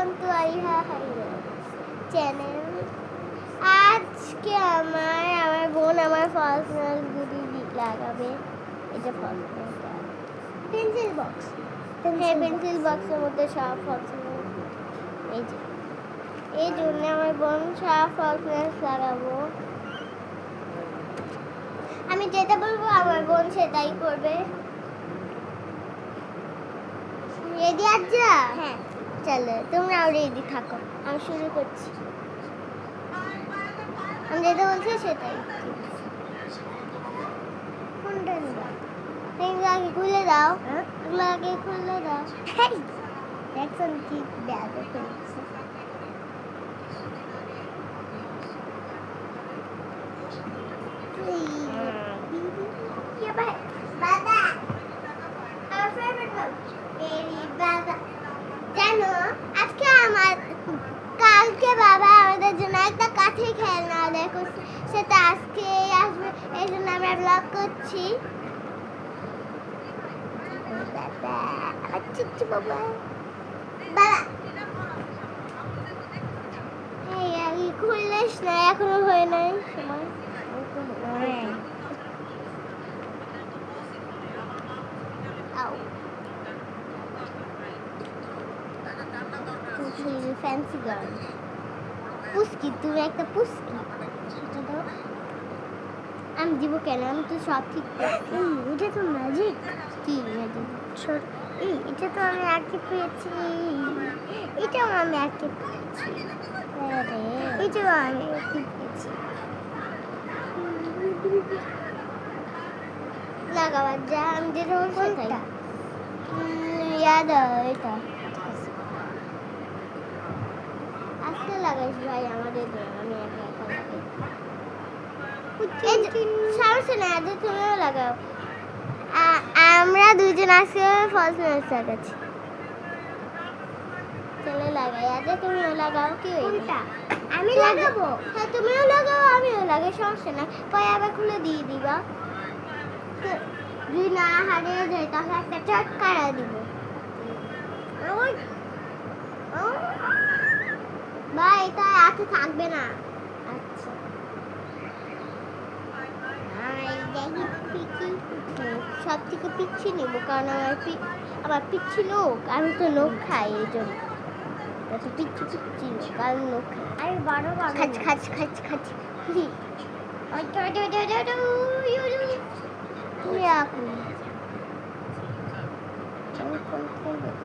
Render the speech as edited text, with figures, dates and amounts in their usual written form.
Welcome to আইহা channel. আজকে আমার বোন আমার ফলস নেলগুলি লাগাবে। এটা ফলস পেন্সিল বক্স, হ্যাঁ পেন্সিল বক্সের মধ্যে সব ফলস এই যে এই জন্য আমার বোন সব ফলস লাগাবো। আমি যেটা বলবো আমার বোন সেটাই করবে। রেডি আচ্ছা? হ্যাঁ চলো তোমরাও রেডি থাকো, আমি শুরু করছি। আমি যেটা বলছি সেটাই। কোনটা নিবা? এগুলো আগে খুলে দাও, এগুলো আগে খুলে দাও। দেখছেন কি ব্যাগে ফেলছে। জানো আজকে কালকে বাবা আমাদের জন্য একটা কাঠের খেলনা অর্ডার করছে, সেটা আজকে আসবে, এই জন্য আমরা ব্লগ করছি। বাবা খুললেস না, এখনো হয় নাই সময়। ফ্যান্সি গার্ল পুস্কি, তুমি একটা পুস্কি। আমি দিব কেন, আমি তো সব ঠিক করছি। এটা তো ম্যাজিক। কি ম্যাজিক? এটা তো আমি আগে পেয়েছি, এটাও আমি আগে পেয়েছি, এটাও আমি আগে পেয়েছি। লাগাবার যা আমি যেটা বলছি সেটাই। ইয়াদ এটা আজকে লাগাইস ভাই আমাদের, আমি একা একা লাগাই। সমস্যা নেই, আজ তুমিও লাগাও। আমরা দুজন আজকে ফলস নেলস লাগাচ্ছি। চলে লাগাই, আজ তুমিও লাগাও। কি কোনটা? আমি লাগাবো। হ্যাঁ তুমিও লাগাও আমিও লাগাই, সমস্যা নাই। পরে আবার খুলে দিয়ে দিবা, যদি না হারিয়ে যায় তাহলে একটা চটকারা দিব। ভাই এটা হাতে থাকবে না। আচ্ছা সব থেকে পিচ্ছি নেবো, কারণ আমার পিচ্ছি লোক, আমি তো লোক খাই, এই জন্য পিচ্ছি পিচ্ছি লোক, আমি লোক খাই। আমি বড় খাচ খাচ খাচ খাচ কি